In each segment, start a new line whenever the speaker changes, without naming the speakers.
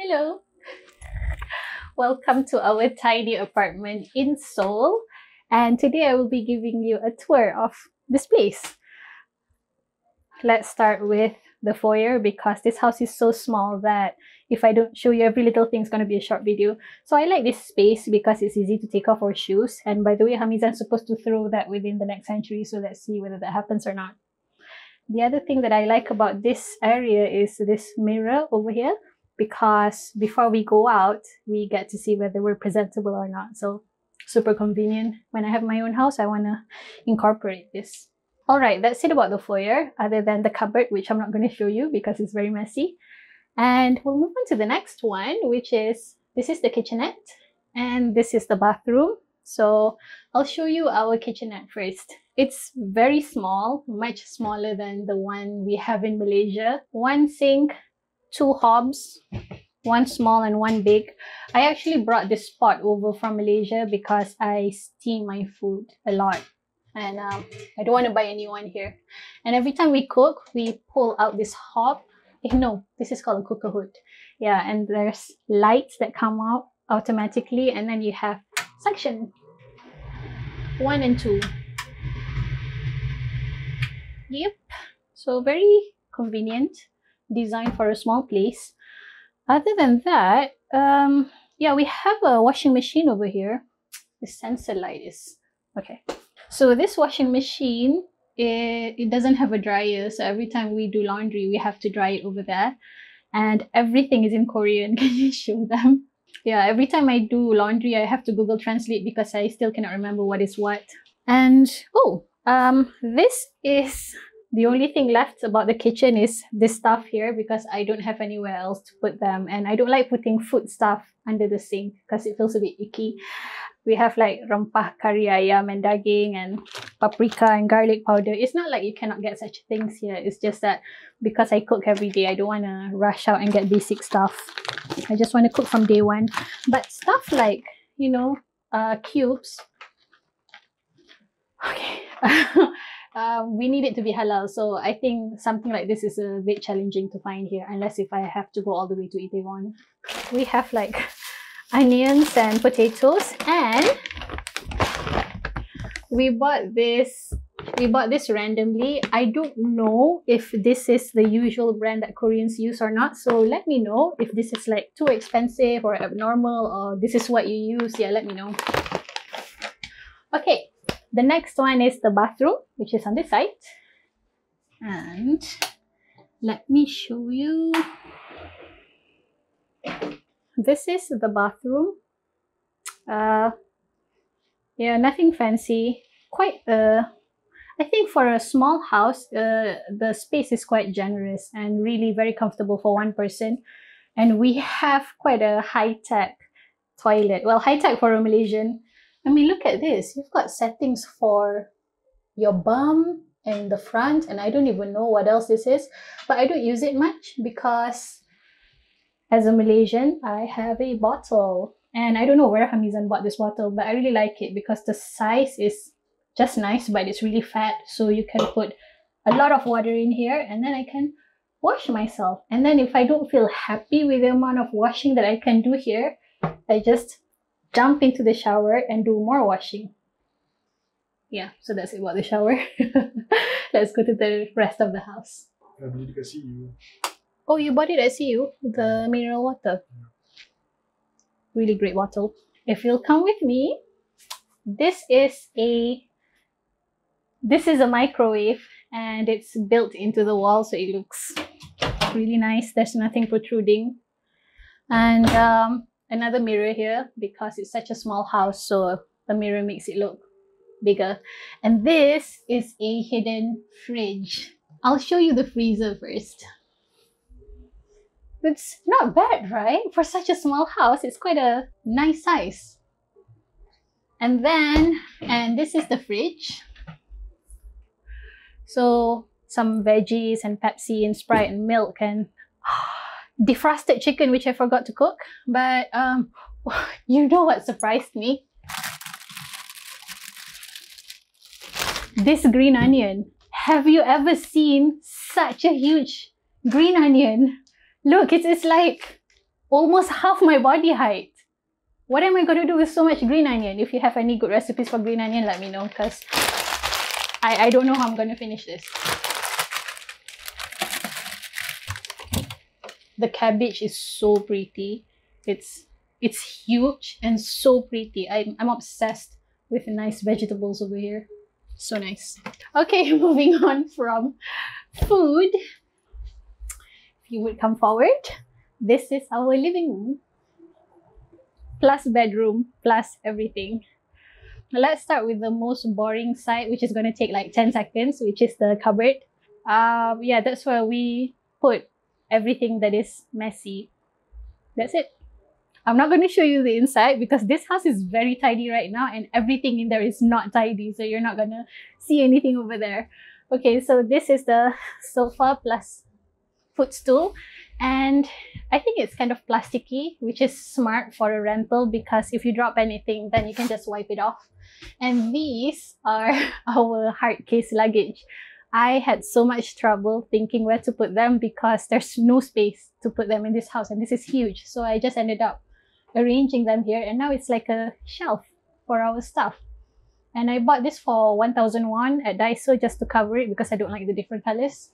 Hello. Welcome to our tiny apartment in Seoul. And today I will be giving you a tour of this place. Let's start with the foyer because this house is so small that if I don't show you every little thing, it's going to be a short video. So I like this space because it's easy to take off our shoes. And by the way, Hamizan's supposed to throw that within the next century. So let's see whether that happens or not. The other thing that I like about this area is this mirror over here, because before we go out, we get to see whether we're presentable or not. So super convenient. When I have my own house, I want to incorporate this. All right, that's it about the foyer, other than the cupboard, which I'm not going to show you because it's very messy. And we'll move on to the next one, which is, this is the kitchenette and this is the bathroom. So I'll show you our kitchenette first. It's very small, much smaller than the one we have in Malaysia. One sink, two hobs, one small and one big. I actually brought this pot over from Malaysia because I steam my food a lot. And I don't want to buy a new one here. And every time we cook, we pull out this hob. No, this is called a cooker hood. Yeah, and there's lights that come out automatically. And then you have suction 1 and 2. Yep, so very convenient, designed for a small place. Other than that, yeah, we have a washing machine over here. The sensor light is okay. So this washing machine, it doesn't have a dryer, so every time we do laundry, we have to dry it over there. And everything is in Korean. Can you show them? Yeah, every time I do laundry, I have to Google Translate because I still cannot remember what is what. And this is the only thing left about the kitchen is this stuff here because I don't have anywhere else to put them. And I don't like putting food stuff under the sink because it feels a bit icky. We have like rempah kari ayam and daging and paprika and garlic powder. It's not like you cannot get such things here. It's just that because I cook every day, I don't want to rush out and get basic stuff. I just want to cook from day one. But stuff like, you know, cubes. Okay. We need it to be halal. So I think something like this is a bit challenging to find here, unless if I have to go all the way to Itaewon. We have like onions and potatoes, and we bought this randomly. I don't know if this is the usual brand that Koreans use or not, so let me know if this is like too expensive or abnormal, or this is what you use. Yeah, let me know. Okay, the next one is the bathroom, which is on this side, and let me show you. This is the bathroom. Yeah, nothing fancy. Quite I think for a small house, the space is quite generous and really very comfortable for one person. And we have quite a high-tech toilet. Well, high-tech for a Malaysian. I mean, look at this. You've got settings for your bum and the front, and I don't even know what else this is. But I don't use it much because as a Malaysian, I have a bottle. And I don't know where Hamizan bought this bottle, but I really like it because the size is just nice, but it's really fat. So you can put a lot of water in here and then I can wash myself. And then if I don't feel happy with the amount of washing that I can do here, I just jump into the shower and do more washing. Yeah, so that's it about the shower. Let's go to the rest of the house. Oh, you bought it at CU? The mineral water? Yeah. Really great bottle. If you'll come with me, this is a microwave and it's built into the wall, so it looks really nice. There's nothing protruding. And another mirror here because it's such a small house, so the mirror makes it look bigger. And this is a hidden fridge. I'll show you the freezer first. It's not bad, right? For such a small house, it's quite a nice size. And this is the fridge. So some veggies and Pepsi and Sprite and milk and defrosted chicken, which I forgot to cook. But you know what surprised me? This green onion. Have you ever seen such a huge green onion? Look, it's like almost half my body height. What am I going to do with so much green onion? If you have any good recipes for green onion, let me know, because I don't know how I'm going to finish this. The cabbage is so pretty. It's huge and so pretty. I'm obsessed with nice vegetables over here. So nice. Okay, moving on from food. If you would come forward, this is our living room. Plus bedroom, plus everything. Let's start with the most boring side, which is going to take like 10 seconds, which is the cupboard. Yeah, that's where we put everything that is messy. That's it. I'm not going to show you the inside because this house is very tidy right now and everything in there is not tidy, so you're not going to see anything over there. Okay, so this is the sofa plus footstool, and I think it's kind of plasticky, which is smart for a rental because if you drop anything, then you can just wipe it off. And these are our hard case luggage. I had so much trouble thinking where to put them because there's no space to put them in this house, and this is huge. So I just ended up arranging them here, and now it's like a shelf for our stuff. And I bought this for 1,000 won at Daiso just to cover it because I don't like the different colors.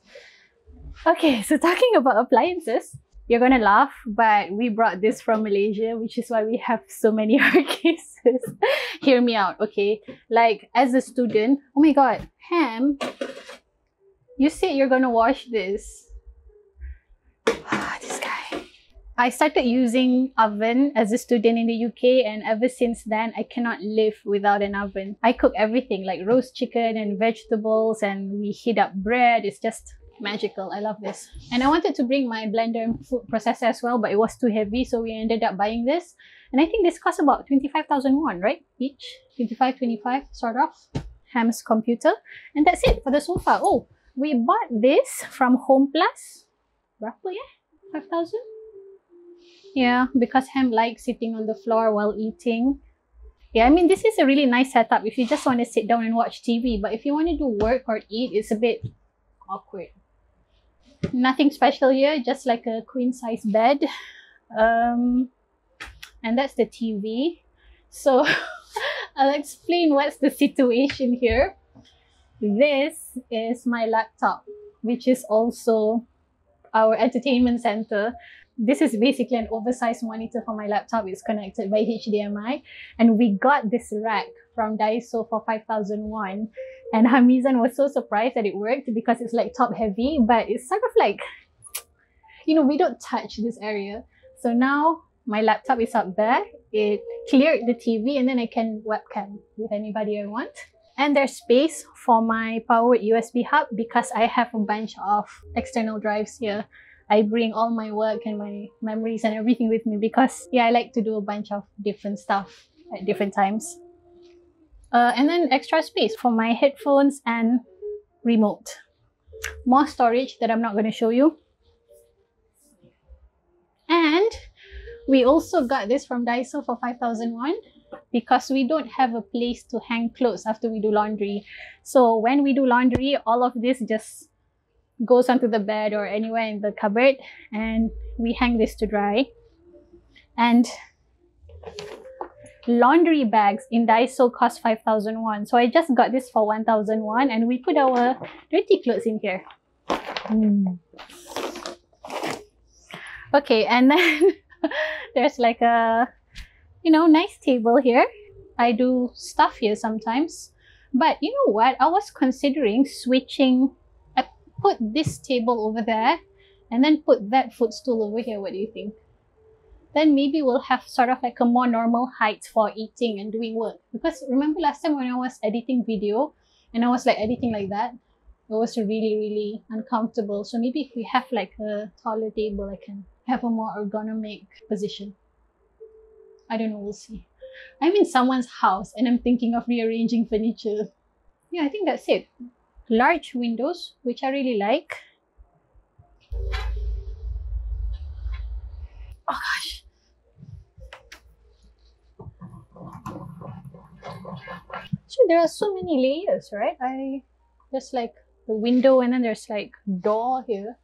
Okay, so talking about appliances, you're gonna laugh, but we brought this from Malaysia, which is why we have so many hard cases. Hear me out, okay? Like, as a student, oh my god, Ham, you said you're gonna wash this. This guy. I started using oven as a student in the UK, and ever since then, I cannot live without an oven. I cook everything like roast chicken and vegetables, and we heat up bread. It's just magical. I love this. And I wanted to bring my blender and food processor as well, but it was too heavy, so we ended up buying this. And I think this cost about 25,000 won, right? Each? 25, sort of. Ham's computer. And that's it for the sofa. Oh, we bought this from Home Plus. Berapa ya? 5,000? Yeah, because Ham likes sitting on the floor while eating. Yeah, I mean, this is a really nice setup if you just want to sit down and watch TV. But if you want to do work or eat, it's a bit awkward. Nothing special here, just like a queen size bed. And that's the TV. So I'll explain what's the situation here. This is my laptop, which is also our entertainment center. This is basically an oversized monitor for my laptop. It's connected by HDMI. And we got this rack from Daiso for 5,000 won. And Hamizan was so surprised that it worked because it's like top heavy, but it's sort of like, you know, we don't touch this area. So now my laptop is up there. It cleared the TV, and then I can webcam with anybody I want. And there's space for my powered USB hub because I have a bunch of external drives here. I bring all my work and my memories and everything with me because, yeah, I like to do a bunch of different stuff at different times. And then extra space for my headphones and remote. More storage that I'm not going to show you. And we also got this from Daiso for 5,000 won because we don't have a place to hang clothes after we do laundry. So when we do laundry, all of this just goes onto the bed or anywhere in the cupboard, and we hang this to dry. And laundry bags in Daiso cost 5,000 won. So I just got this for 1,000 won, and we put our dirty clothes in here. Okay, and then there's like a, you know, nice table here. I do stuff here sometimes. But you know what? I was considering switching. I put this table over there and then put that footstool over here. What do you think? Then maybe we'll have sort of like a more normal height for eating and doing work. Because remember last time when I was editing video and I was like editing like that, it was really, really uncomfortable. So maybe if we have like a taller table, I can have a more ergonomic position. I don't know, we'll see. I'm in someone's house and I'm thinking of rearranging furniture. Yeah, I think that's it. Large windows, which I really like. Oh gosh. So there are so many layers, right? There's like the window and then there's like door here.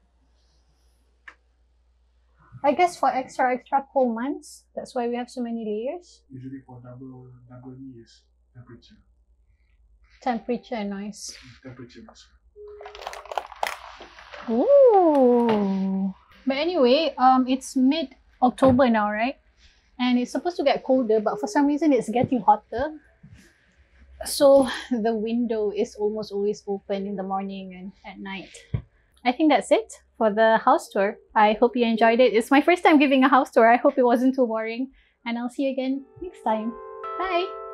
I guess for extra cold months, that's why we have so many layers.
Usually for double E is temperature.
Temperature and noise.
Temperature noise.
Ooh. But anyway, it's mid-October now, right? And it's supposed to get colder, but for some reason it's getting hotter. So the window is almost always open in the morning and at night. I think that's it for the house tour. I hope you enjoyed it. It's my first time giving a house tour. I hope it wasn't too boring. And I'll see you again next time. Bye!